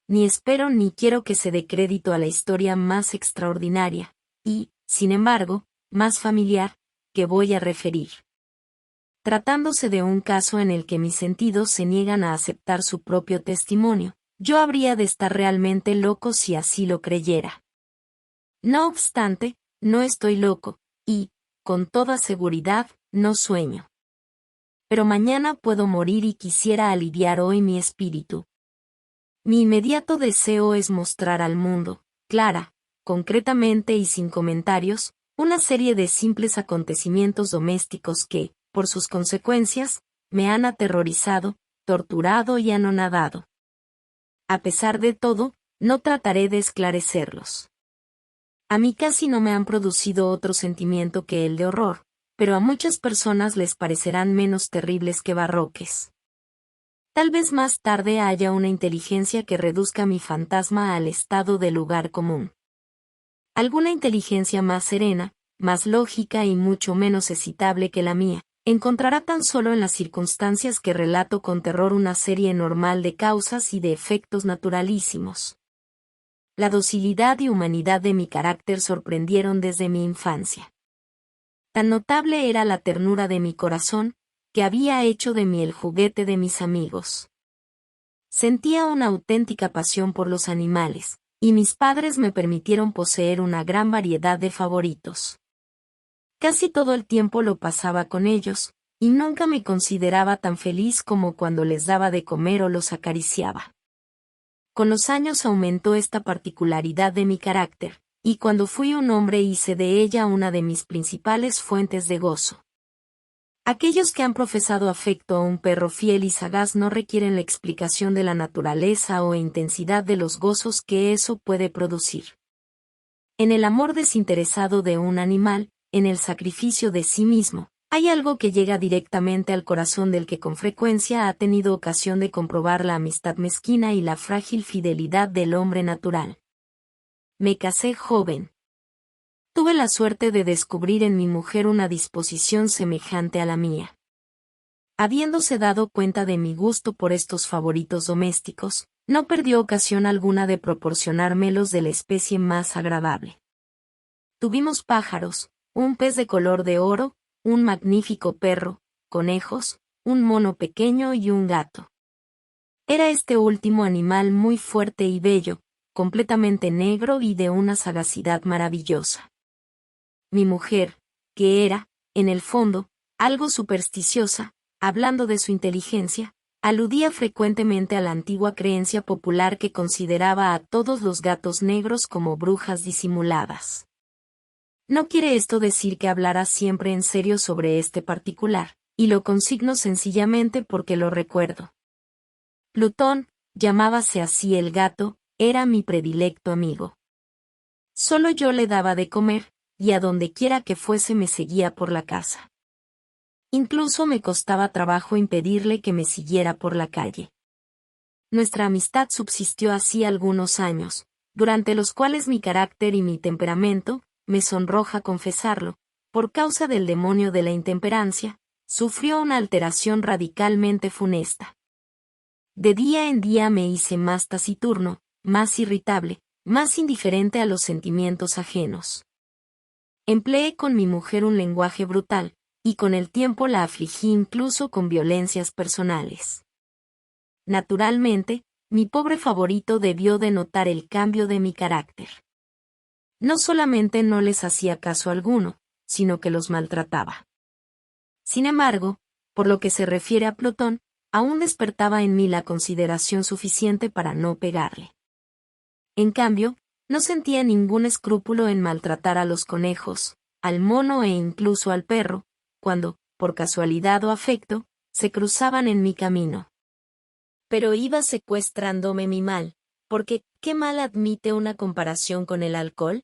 ni espero ni quiero que se dé crédito a la historia más extraordinaria, y, sin embargo, más familiar, que voy a referir. Tratándose de un caso en el que mis sentidos se niegan a aceptar su propio testimonio, yo habría de estar realmente loco si así lo creyera. No obstante, no estoy loco, y, con toda seguridad, no sueño. Pero mañana puedo morir y quisiera aliviar hoy mi espíritu. Mi inmediato deseo es mostrar al mundo, clara, concretamente y sin comentarios, una serie de simples acontecimientos domésticos que, por sus consecuencias, me han aterrorizado, torturado y anonadado. A pesar de todo, no trataré de esclarecerlos. A mí casi no me han producido otro sentimiento que el de horror, pero a muchas personas les parecerán menos terribles que barroques. Tal vez más tarde haya una inteligencia que reduzca mi fantasma al estado de lugar común. Alguna inteligencia más serena, más lógica y mucho menos excitable que la mía, encontrará tan solo en las circunstancias que relato con terror una serie normal de causas y de efectos naturalísimos. La docilidad y humanidad de mi carácter sorprendieron desde mi infancia. Tan notable era la ternura de mi corazón, que había hecho de mí el juguete de mis amigos. Sentía una auténtica pasión por los animales, y mis padres me permitieron poseer una gran variedad de favoritos. Casi todo el tiempo lo pasaba con ellos, y nunca me consideraba tan feliz como cuando les daba de comer o los acariciaba. Con los años aumentó esta particularidad de mi carácter, y cuando fui un hombre hice de ella una de mis principales fuentes de gozo. Aquellos que han profesado afecto a un perro fiel y sagaz no requieren la explicación de la naturaleza o intensidad de los gozos que eso puede producir. En el amor desinteresado de un animal, en el sacrificio de sí mismo, hay algo que llega directamente al corazón del que con frecuencia ha tenido ocasión de comprobar la amistad mezquina y la frágil fidelidad del hombre natural. Me casé joven. Tuve la suerte de descubrir en mi mujer una disposición semejante a la mía. Habiéndose dado cuenta de mi gusto por estos favoritos domésticos, no perdió ocasión alguna de proporcionármelos de la especie más agradable. Tuvimos pájaros, un pez de color de oro, un magnífico perro, conejos, un mono pequeño y un gato. Era este último animal muy fuerte y bello, completamente negro y de una sagacidad maravillosa. Mi mujer, que era, en el fondo, algo supersticiosa, hablando de su inteligencia, aludía frecuentemente a la antigua creencia popular que consideraba a todos los gatos negros como brujas disimuladas. No quiere esto decir que hablara siempre en serio sobre este particular, y lo consigno sencillamente porque lo recuerdo. Plutón, llamábase así el gato, era mi predilecto amigo. Solo yo le daba de comer, y a donde quiera que fuese me seguía por la casa. Incluso me costaba trabajo impedirle que me siguiera por la calle. Nuestra amistad subsistió así algunos años, durante los cuales mi carácter y mi temperamento, me sonroja confesarlo, por causa del demonio de la intemperancia, sufrió una alteración radicalmente funesta. De día en día me hice más taciturno, más irritable, más indiferente a los sentimientos ajenos. Empleé con mi mujer un lenguaje brutal, y con el tiempo la afligí incluso con violencias personales. Naturalmente, mi pobre favorito debió de notar el cambio de mi carácter. No solamente no les hacía caso alguno, sino que los maltrataba. Sin embargo, por lo que se refiere a Plutón, aún despertaba en mí la consideración suficiente para no pegarle. En cambio, no sentía ningún escrúpulo en maltratar a los conejos, al mono e incluso al perro, cuando, por casualidad o afecto, se cruzaban en mi camino. Pero iba secuestrándome mi mal, porque ¿qué mal admite una comparación con el alcohol?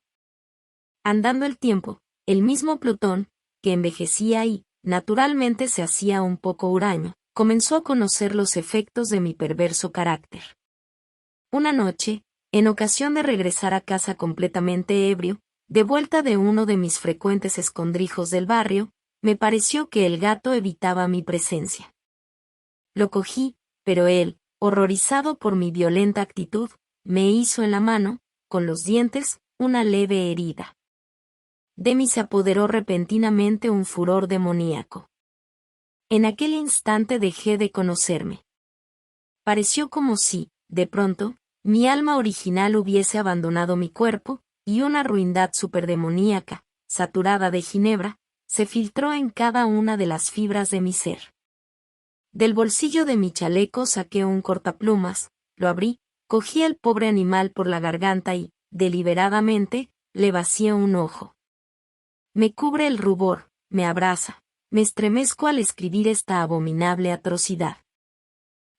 Andando el tiempo, el mismo Plutón, que envejecía y, naturalmente se hacía un poco huraño, comenzó a conocer los efectos de mi perverso carácter. Una noche, en ocasión de regresar a casa completamente ebrio, de vuelta de uno de mis frecuentes escondrijos del barrio, me pareció que el gato evitaba mi presencia. Lo cogí, pero él, horrorizado por mi violenta actitud, me hizo en la mano, con los dientes, una leve herida. De mí se apoderó repentinamente un furor demoníaco. En aquel instante dejé de conocerme. Pareció como si, de pronto, mi alma original hubiese abandonado mi cuerpo, y una ruindad superdemoníaca, saturada de ginebra, se filtró en cada una de las fibras de mi ser. Del bolsillo de mi chaleco saqué un cortaplumas, lo abrí, cogí al pobre animal por la garganta y, deliberadamente, le vacié un ojo. Me cubre el rubor, me abraza, me estremezco al escribir esta abominable atrocidad.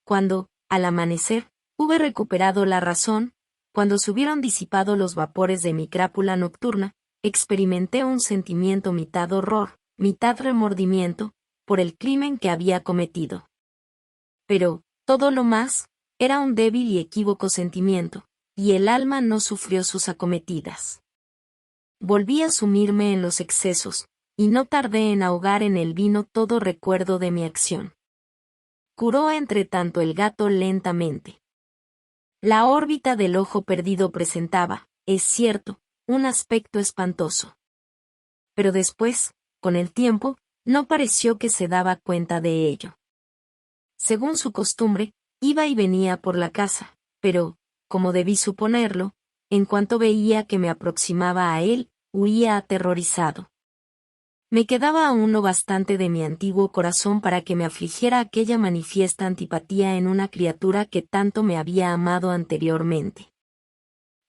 Cuando, al amanecer, hube recuperado la razón, cuando se hubieron disipado los vapores de mi crápula nocturna, experimenté un sentimiento mitad horror, mitad remordimiento, por el crimen que había cometido. Pero, todo lo más, era un débil y equívoco sentimiento, y el alma no sufrió sus acometidas. Volví a sumirme en los excesos, y no tardé en ahogar en el vino todo recuerdo de mi acción. Curó entre tanto el gato lentamente. La órbita del ojo perdido presentaba, es cierto, un aspecto espantoso. Pero después, con el tiempo, no pareció que se daba cuenta de ello. Según su costumbre, iba y venía por la casa, pero, como debí suponerlo, en cuanto veía que me aproximaba a él, huía aterrorizado. Me quedaba aún lo bastante de mi antiguo corazón para que me afligiera aquella manifiesta antipatía en una criatura que tanto me había amado anteriormente.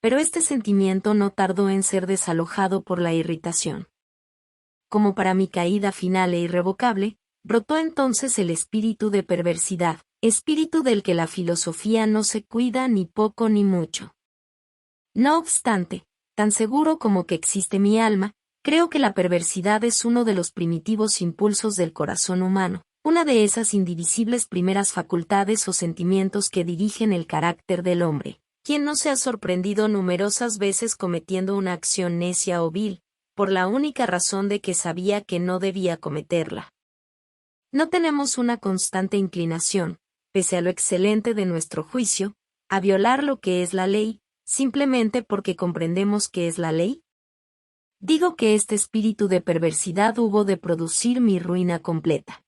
Pero este sentimiento no tardó en ser desalojado por la irritación. Como para mi caída final e irrevocable, brotó entonces el espíritu de perversidad, espíritu del que la filosofía no se cuida ni poco ni mucho. No obstante, tan seguro como que existe mi alma, creo que la perversidad es uno de los primitivos impulsos del corazón humano, una de esas indivisibles primeras facultades o sentimientos que dirigen el carácter del hombre. ¿Quién no se ha sorprendido numerosas veces cometiendo una acción necia o vil, por la única razón de que sabía que no debía cometerla? No tenemos una constante inclinación, pese a lo excelente de nuestro juicio, a violar lo que es la ley, simplemente porque comprendemos que es la ley. Digo que este espíritu de perversidad hubo de producir mi ruina completa.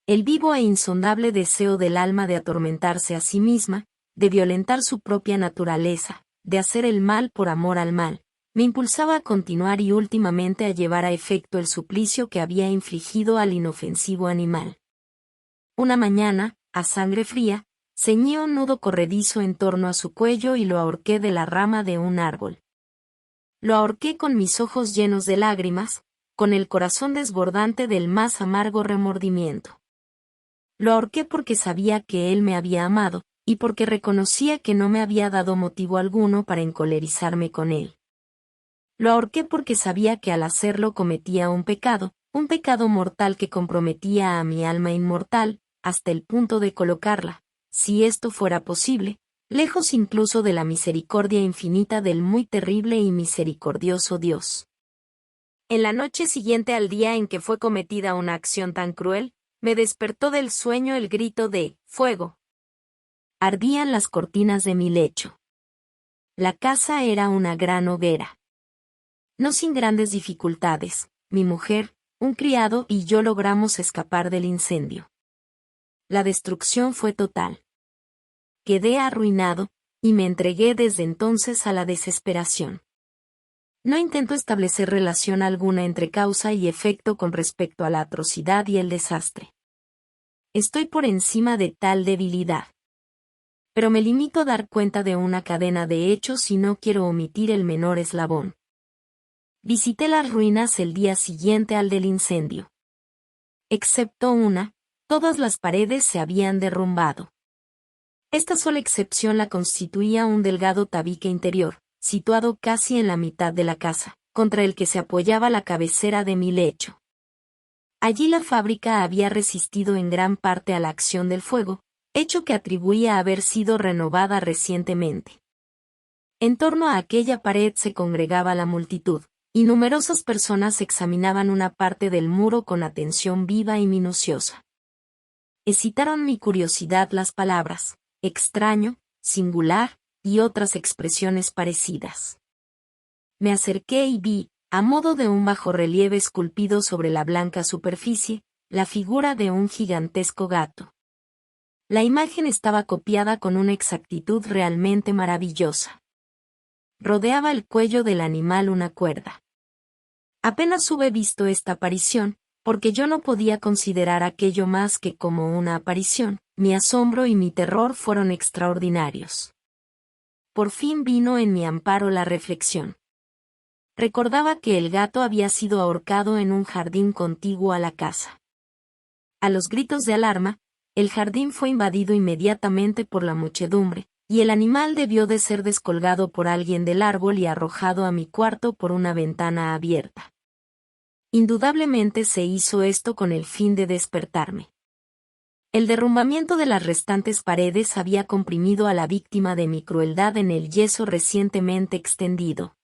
El vivo e insondable deseo del alma de atormentarse a sí misma, de violentar su propia naturaleza, de hacer el mal por amor al mal, me impulsaba a continuar y últimamente a llevar a efecto el suplicio que había infligido al inofensivo animal. Una mañana, a sangre fría, ceñí un nudo corredizo en torno a su cuello y lo ahorqué de la rama de un árbol. Lo ahorqué con mis ojos llenos de lágrimas, con el corazón desbordante del más amargo remordimiento. Lo ahorqué porque sabía que él me había amado, y porque reconocía que no me había dado motivo alguno para encolerizarme con él. Lo ahorqué porque sabía que al hacerlo cometía un pecado mortal que comprometía a mi alma inmortal, hasta el punto de colocarla, si esto fuera posible, lejos incluso de la misericordia infinita del muy terrible y misericordioso Dios. En la noche siguiente al día en que fue cometida una acción tan cruel, me despertó del sueño el grito de «¡Fuego!». Ardían las cortinas de mi lecho. La casa era una gran hoguera. No sin grandes dificultades, mi mujer, un criado y yo logramos escapar del incendio. La destrucción fue total. Quedé arruinado, y me entregué desde entonces a la desesperación. No intento establecer relación alguna entre causa y efecto con respecto a la atrocidad y el desastre. Estoy por encima de tal debilidad. Pero me limito a dar cuenta de una cadena de hechos y no quiero omitir el menor eslabón. Visité las ruinas el día siguiente al del incendio. Excepto una, todas las paredes se habían derrumbado. Esta sola excepción la constituía un delgado tabique interior, situado casi en la mitad de la casa, contra el que se apoyaba la cabecera de mi lecho. Allí la fábrica había resistido en gran parte a la acción del fuego, hecho que atribuía a haber sido renovada recientemente. En torno a aquella pared se congregaba la multitud, y numerosas personas examinaban una parte del muro con atención viva y minuciosa. Excitaron mi curiosidad las palabras extraño, singular, y otras expresiones parecidas. Me acerqué y vi, a modo de un bajorrelieve esculpido sobre la blanca superficie, la figura de un gigantesco gato. La imagen estaba copiada con una exactitud realmente maravillosa. Rodeaba el cuello del animal una cuerda. Apenas hube visto esta aparición, porque yo no podía considerar aquello más que como una aparición. Mi asombro y mi terror fueron extraordinarios. Por fin vino en mi amparo la reflexión. Recordaba que el gato había sido ahorcado en un jardín contiguo a la casa. A los gritos de alarma, el jardín fue invadido inmediatamente por la muchedumbre, y el animal debió de ser descolgado por alguien del árbol y arrojado a mi cuarto por una ventana abierta. Indudablemente se hizo esto con el fin de despertarme. El derrumbamiento de las restantes paredes había comprimido a la víctima de mi crueldad en el yeso recientemente extendido.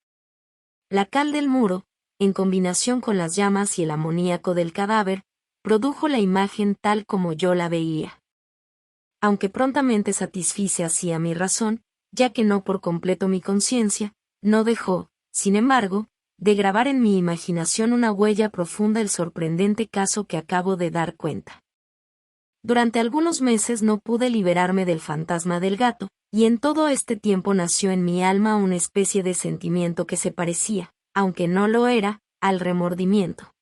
La cal del muro, en combinación con las llamas y el amoníaco del cadáver, produjo la imagen tal como yo la veía. Aunque prontamente satisfice así a mi razón, ya que no por completo mi conciencia, no dejó, sin embargo, de grabar en mi imaginación una huella profunda el sorprendente caso que acabo de dar cuenta. Durante algunos meses no pude liberarme del fantasma del gato, y en todo este tiempo nació en mi alma una especie de sentimiento que se parecía, aunque no lo era, al remordimiento.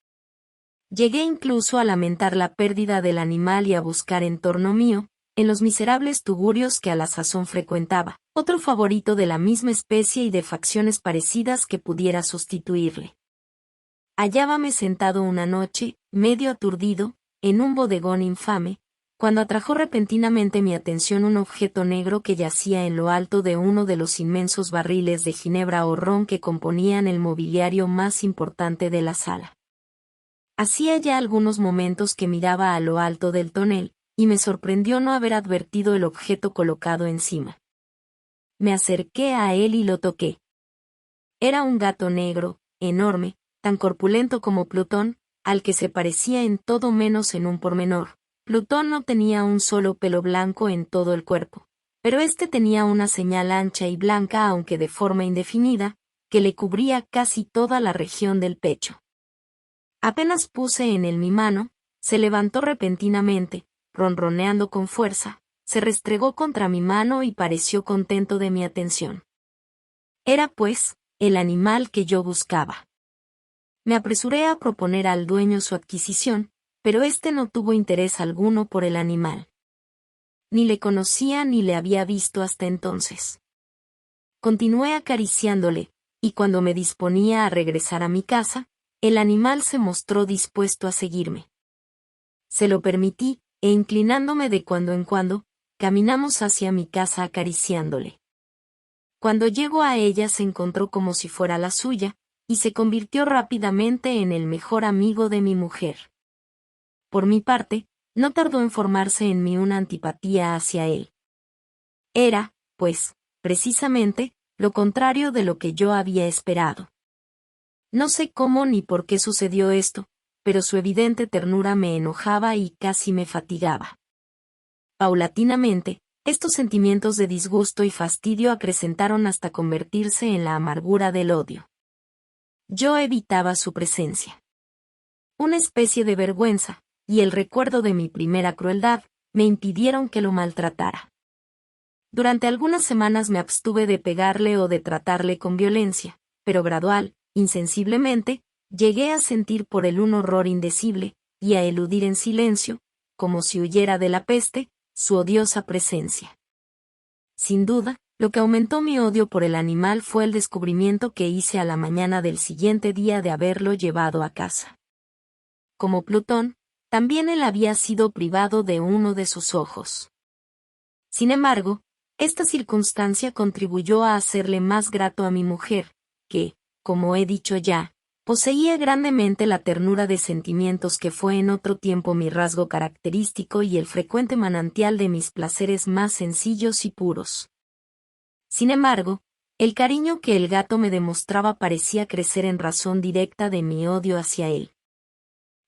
Llegué incluso a lamentar la pérdida del animal y a buscar en torno mío, en los miserables tugurios que a la sazón frecuentaba, otro favorito de la misma especie y de facciones parecidas que pudiera sustituirle. Hallábame sentado una noche, medio aturdido, en un bodegón infame, cuando atrajo repentinamente mi atención un objeto negro que yacía en lo alto de uno de los inmensos barriles de ginebra o ron que componían el mobiliario más importante de la sala. Hacía ya algunos momentos que miraba a lo alto del tonel, y me sorprendió no haber advertido el objeto colocado encima. Me acerqué a él y lo toqué. Era un gato negro, enorme, tan corpulento como Plutón, al que se parecía en todo menos en un pormenor. Plutón no tenía un solo pelo blanco en todo el cuerpo, pero este tenía una señal ancha y blanca aunque de forma indefinida, que le cubría casi toda la región del pecho. Apenas puse en él mi mano, se levantó repentinamente, ronroneando con fuerza, se restregó contra mi mano y pareció contento de mi atención. Era, pues, el animal que yo buscaba. Me apresuré a proponer al dueño su adquisición, pero éste no tuvo interés alguno por el animal. Ni le conocía ni le había visto hasta entonces. Continué acariciándole, y cuando me disponía a regresar a mi casa, el animal se mostró dispuesto a seguirme. Se lo permití, e inclinándome de cuando en cuando, caminamos hacia mi casa acariciándole. Cuando llegó a ella se encontró como si fuera la suya, y se convirtió rápidamente en el mejor amigo de mi mujer. Por mi parte, no tardó en formarse en mí una antipatía hacia él. Era, pues, precisamente, lo contrario de lo que yo había esperado. No sé cómo ni por qué sucedió esto, pero su evidente ternura me enojaba y casi me fatigaba. Paulatinamente, estos sentimientos de disgusto y fastidio acrecentaron hasta convertirse en la amargura del odio. Yo evitaba su presencia. Una especie de vergüenza, y el recuerdo de mi primera crueldad, me impidieron que lo maltratara. Durante algunas semanas me abstuve de pegarle o de tratarle con violencia, pero gradual, insensiblemente, llegué a sentir por él un horror indecible, y a eludir en silencio, como si huyera de la peste, su odiosa presencia. Sin duda, lo que aumentó mi odio por el animal fue el descubrimiento que hice a la mañana del siguiente día de haberlo llevado a casa. Como Plutón, también él había sido privado de uno de sus ojos. Sin embargo, esta circunstancia contribuyó a hacerle más grato a mi mujer, que, como he dicho ya, poseía grandemente la ternura de sentimientos que fue en otro tiempo mi rasgo característico y el frecuente manantial de mis placeres más sencillos y puros. Sin embargo, el cariño que el gato me demostraba parecía crecer en razón directa de mi odio hacia él.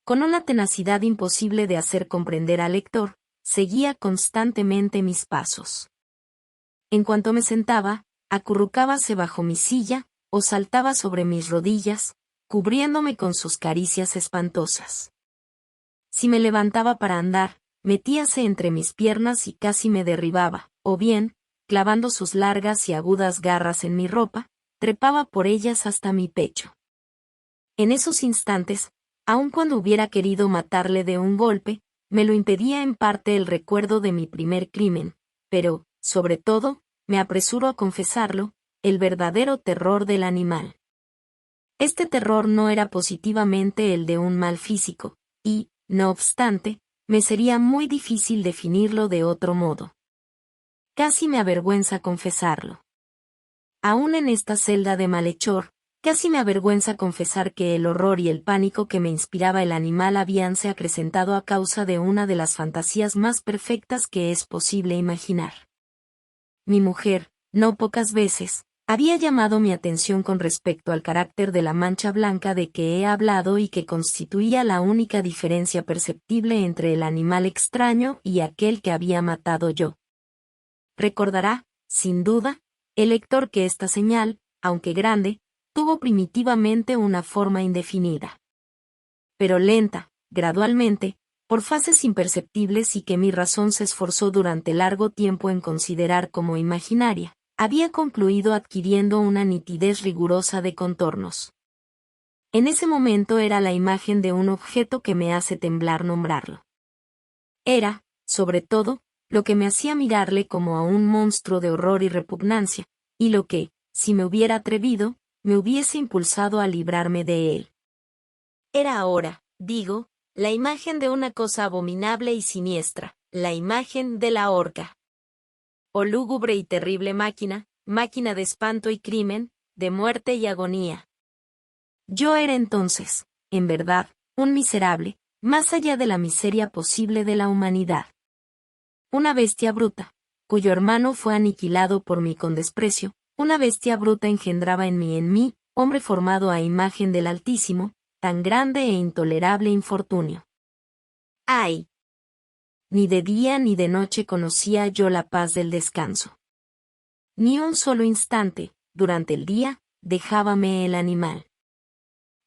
Con una tenacidad imposible de hacer comprender al lector, seguía constantemente mis pasos. En cuanto me sentaba, acurrucábase bajo mi silla, o saltaba sobre mis rodillas, cubriéndome con sus caricias espantosas. Si me levantaba para andar, metíase entre mis piernas y casi me derribaba, o bien, clavando sus largas y agudas garras en mi ropa, trepaba por ellas hasta mi pecho. En esos instantes, aun cuando hubiera querido matarle de un golpe, me lo impedía en parte el recuerdo de mi primer crimen, pero, sobre todo, me apresuro a confesarlo, el verdadero terror del animal. Este terror no era positivamente el de un mal físico, y, no obstante, me sería muy difícil definirlo de otro modo. Casi me avergüenza confesarlo. Aún en esta celda de malhechor, casi me avergüenza confesar que el horror y el pánico que me inspiraba el animal habíanse acrecentado a causa de una de las fantasías más perfectas que es posible imaginar. Mi mujer, no pocas veces, había llamado mi atención con respecto al carácter de la mancha blanca de que he hablado y que constituía la única diferencia perceptible entre el animal extraño y aquel que había matado yo. Recordará, sin duda, el lector que esta señal, aunque grande, tuvo primitivamente una forma indefinida. Pero lenta, gradualmente, por fases imperceptibles y que mi razón se esforzó durante largo tiempo en considerar como imaginaria, había concluido adquiriendo una nitidez rigurosa de contornos. En ese momento era la imagen de un objeto que me hace temblar nombrarlo. Era, sobre todo, lo que me hacía mirarle como a un monstruo de horror y repugnancia, y lo que, si me hubiera atrevido, me hubiese impulsado a librarme de él. Era ahora, digo, la imagen de una cosa abominable y siniestra, la imagen de la horca. Oh lúgubre y terrible máquina, máquina de espanto y crimen, de muerte y agonía. Yo era entonces, en verdad, un miserable, más allá de la miseria posible de la humanidad. Una bestia bruta, cuyo hermano fue aniquilado por mí con desprecio, una bestia bruta engendraba en mí, hombre formado a imagen del Altísimo, tan grande e intolerable infortunio. ¡Ay! Ni de día ni de noche conocía yo la paz del descanso. Ni un solo instante, durante el día, dejábame el animal.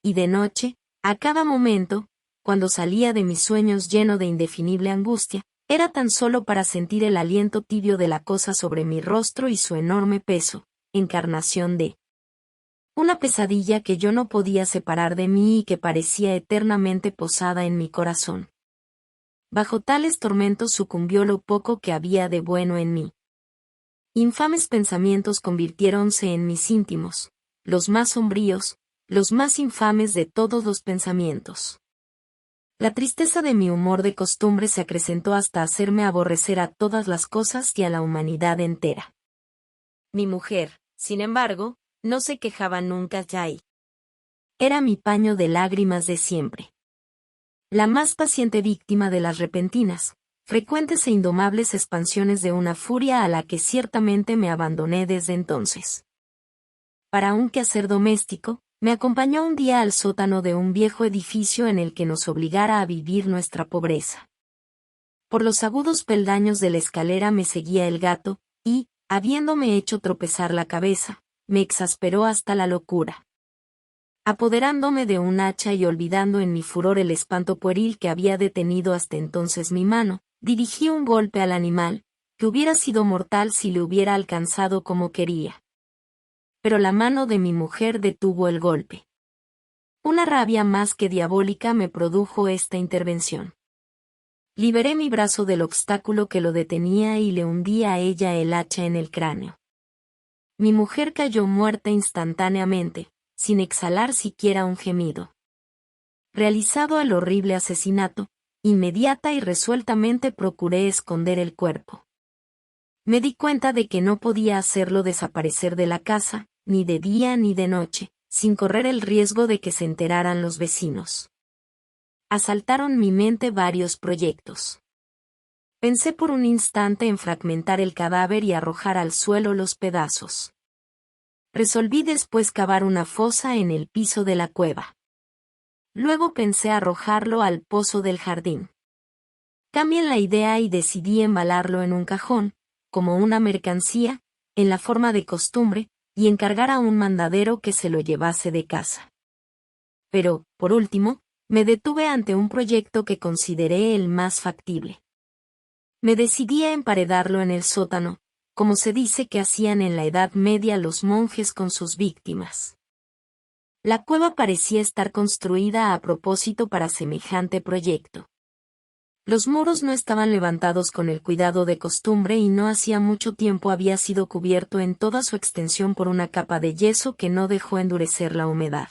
Y de noche, a cada momento, cuando salía de mis sueños lleno de indefinible angustia, era tan solo para sentir el aliento tibio de la cosa sobre mi rostro y su enorme peso, encarnación de una pesadilla que yo no podía separar de mí y que parecía eternamente posada en mi corazón. Bajo tales tormentos sucumbió lo poco que había de bueno en mí. Infames pensamientos convirtiéronse en mis íntimos, los más sombríos, los más infames de todos los pensamientos. La tristeza de mi humor de costumbre se acrecentó hasta hacerme aborrecer a todas las cosas y a la humanidad entera. Mi mujer, sin embargo, no se quejaba nunca ya. Era mi paño de lágrimas de siempre. La más paciente víctima de las repentinas, frecuentes e indomables expansiones de una furia a la que ciertamente me abandoné desde entonces. Para un quehacer doméstico, me acompañó un día al sótano de un viejo edificio en el que nos obligara a vivir nuestra pobreza. Por los agudos peldaños de la escalera me seguía el gato, y, habiéndome hecho tropezar la cabeza, me exasperó hasta la locura. Apoderándome de un hacha y olvidando en mi furor el espanto pueril que había detenido hasta entonces mi mano, dirigí un golpe al animal, que hubiera sido mortal si le hubiera alcanzado como quería. Pero la mano de mi mujer detuvo el golpe. Una rabia más que diabólica me produjo esta intervención. Liberé mi brazo del obstáculo que lo detenía y le hundí a ella el hacha en el cráneo. Mi mujer cayó muerta instantáneamente, sin exhalar siquiera un gemido. Realizado el horrible asesinato, inmediata y resueltamente procuré esconder el cuerpo. Me di cuenta de que no podía hacerlo desaparecer de la casa, ni de día ni de noche, sin correr el riesgo de que se enteraran los vecinos. Asaltaron mi mente varios proyectos. Pensé por un instante en fragmentar el cadáver y arrojar al suelo los pedazos. Resolví después cavar una fosa en el piso de la cueva. Luego pensé arrojarlo al pozo del jardín. Cambié la idea y decidí embalarlo en un cajón, como una mercancía, en la forma de costumbre, y encargar a un mandadero que se lo llevase de casa. Pero, por último, me detuve ante un proyecto que consideré el más factible. Me decidí a emparedarlo en el sótano, como se dice que hacían en la Edad Media los monjes con sus víctimas. La cueva parecía estar construida a propósito para semejante proyecto. Los muros no estaban levantados con el cuidado de costumbre y no hacía mucho tiempo había sido cubierto en toda su extensión por una capa de yeso que no dejó endurecer la humedad.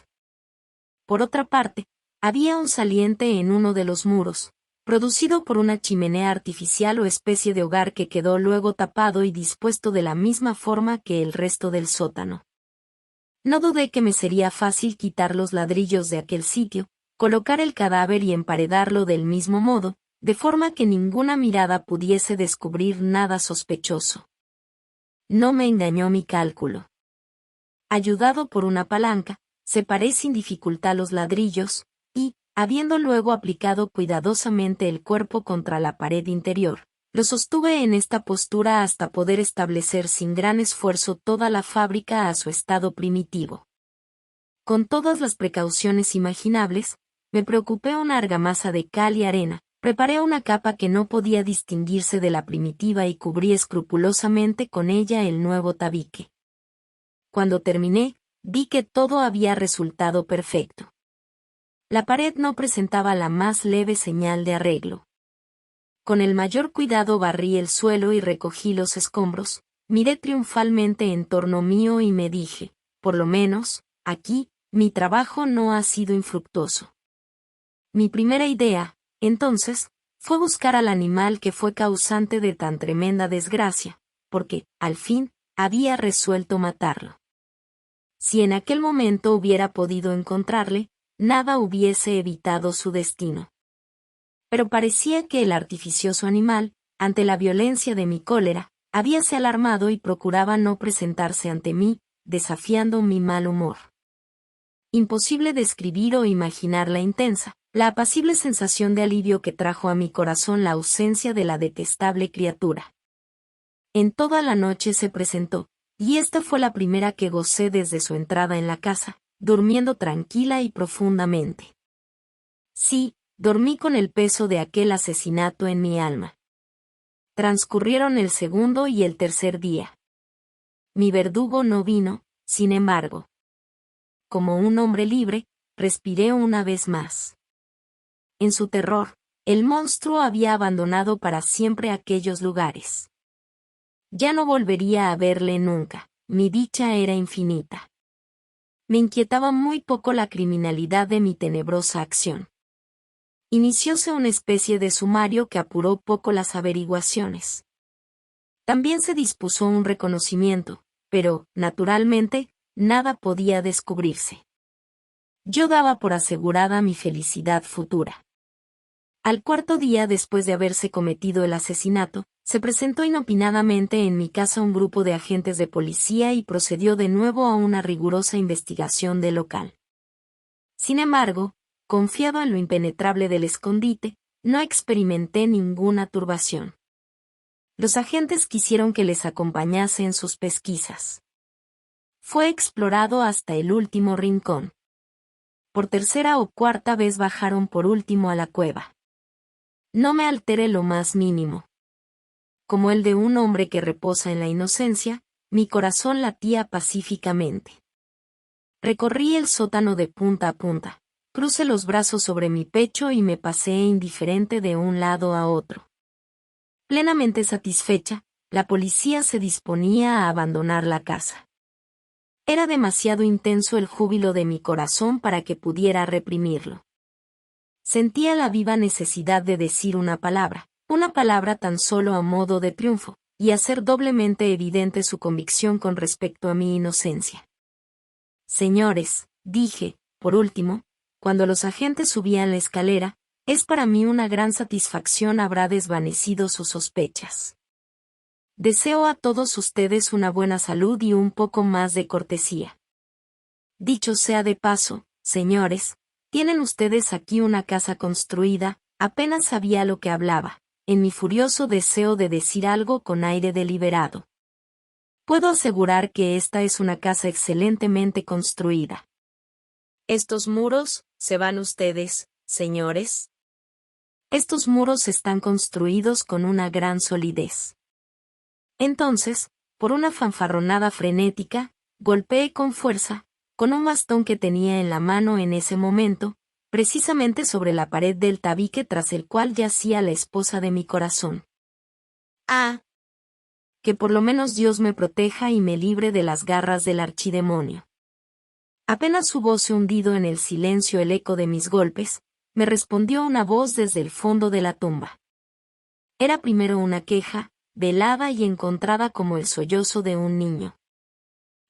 Por otra parte, había un saliente en uno de los muros, producido por una chimenea artificial o especie de hogar que quedó luego tapado y dispuesto de la misma forma que el resto del sótano. No dudé que me sería fácil quitar los ladrillos de aquel sitio, colocar el cadáver y emparedarlo del mismo modo, de forma que ninguna mirada pudiese descubrir nada sospechoso. No me engañó mi cálculo. Ayudado por una palanca, separé sin dificultad los ladrillos, y, habiendo luego aplicado cuidadosamente el cuerpo contra la pared interior, lo sostuve en esta postura hasta poder establecer sin gran esfuerzo toda la fábrica a su estado primitivo. Con todas las precauciones imaginables, me preocupé una argamasa de cal y arena, preparé una capa que no podía distinguirse de la primitiva y cubrí escrupulosamente con ella el nuevo tabique. Cuando terminé, vi que todo había resultado perfecto. La pared no presentaba la más leve señal de arreglo. Con el mayor cuidado barrí el suelo y recogí los escombros, miré triunfalmente en torno mío y me dije, por lo menos, aquí, mi trabajo no ha sido infructuoso. Mi primera idea, entonces, fue buscar al animal que fue causante de tan tremenda desgracia, porque, al fin, había resuelto matarlo. Si en aquel momento hubiera podido encontrarle, nada hubiese evitado su destino. Pero parecía que el artificioso animal, ante la violencia de mi cólera, habíase alarmado y procuraba no presentarse ante mí, desafiando mi mal humor. Imposible describir o imaginar la intensa, la apacible sensación de alivio que trajo a mi corazón la ausencia de la detestable criatura. En toda la noche se presentó, y esta fue la primera que gocé desde su entrada en la casa, durmiendo tranquila y profundamente. Sí, dormí con el peso de aquel asesinato en mi alma. Transcurrieron el segundo y el tercer día. Mi verdugo no vino, sin embargo. Como un hombre libre, respiré una vez más. En su terror, el monstruo había abandonado para siempre aquellos lugares. Ya no volvería a verle nunca, mi dicha era infinita. Me inquietaba muy poco la criminalidad de mi tenebrosa acción. Inicióse una especie de sumario que apuró poco las averiguaciones. También se dispuso un reconocimiento, pero, naturalmente, nada podía descubrirse. Yo daba por asegurada mi felicidad futura. Al cuarto día después de haberse cometido el asesinato, se presentó inopinadamente en mi casa un grupo de agentes de policía y procedió de nuevo a una rigurosa investigación del local. Sin embargo, confiado en lo impenetrable del escondite, no experimenté ninguna turbación. Los agentes quisieron que les acompañase en sus pesquisas. Fue explorado hasta el último rincón. Por tercera o cuarta vez bajaron por último a la cueva. No me alteré lo más mínimo. Como el de un hombre que reposa en la inocencia, mi corazón latía pacíficamente. Recorrí el sótano de punta a punta, crucé los brazos sobre mi pecho y me paseé indiferente de un lado a otro. Plenamente satisfecha, la policía se disponía a abandonar la casa. Era demasiado intenso el júbilo de mi corazón para que pudiera reprimirlo. Sentía la viva necesidad de decir una palabra tan solo a modo de triunfo, y hacer doblemente evidente su convicción con respecto a mi inocencia. Señores, dije, por último, cuando los agentes subían la escalera, es para mí una gran satisfacción habrá desvanecido sus sospechas. Deseo a todos ustedes una buena salud y un poco más de cortesía. Dicho sea de paso, señores, tienen ustedes aquí una casa construida, apenas sabía lo que hablaba, en mi furioso deseo de decir algo con aire deliberado. Puedo asegurar que esta es una casa excelentemente construida. ¿Estos muros, se van ustedes, señores? Estos muros están construidos con una gran solidez. Entonces, por una fanfarronada frenética, golpeé con fuerza, con un bastón que tenía en la mano en ese momento, precisamente sobre la pared del tabique tras el cual yacía la esposa de mi corazón. ¡Ah! Que por lo menos Dios me proteja y me libre de las garras del archidemonio. Apenas hubose hundido en el silencio el eco de mis golpes, me respondió una voz desde el fondo de la tumba. Era primero una queja, velada y encontrada como el sollozo de un niño.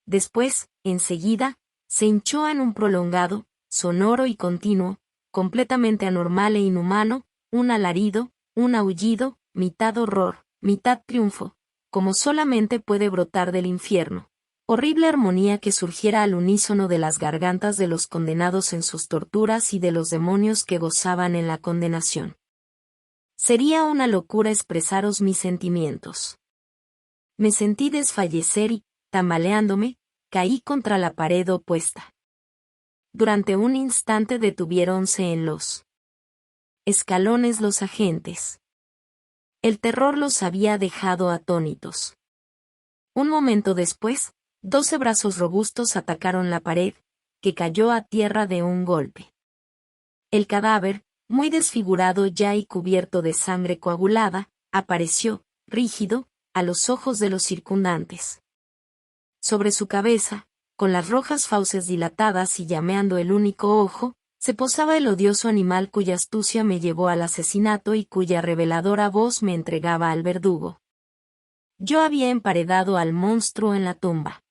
Después, enseguida, se hinchó en un prolongado, sonoro y continuo, completamente anormal e inhumano, un alarido, un aullido, mitad horror, mitad triunfo, como solamente puede brotar del infierno. Horrible armonía que surgiera al unísono de las gargantas de los condenados en sus torturas y de los demonios que gozaban en la condenación. Sería una locura expresaros mis sentimientos. Me sentí desfallecer y, tambaleándome, caí contra la pared opuesta. Durante un instante detuviéronse en los escalones los agentes. El terror los había dejado atónitos. Un momento después, 12 brazos robustos atacaron la pared, que cayó a tierra de un golpe. El cadáver, muy desfigurado ya y cubierto de sangre coagulada, apareció, rígido, a los ojos de los circundantes. Sobre su cabeza, con las rojas fauces dilatadas y llameando el único ojo, se posaba el odioso animal cuya astucia me llevó al asesinato y cuya reveladora voz me entregaba al verdugo. Yo había emparedado al monstruo en la tumba.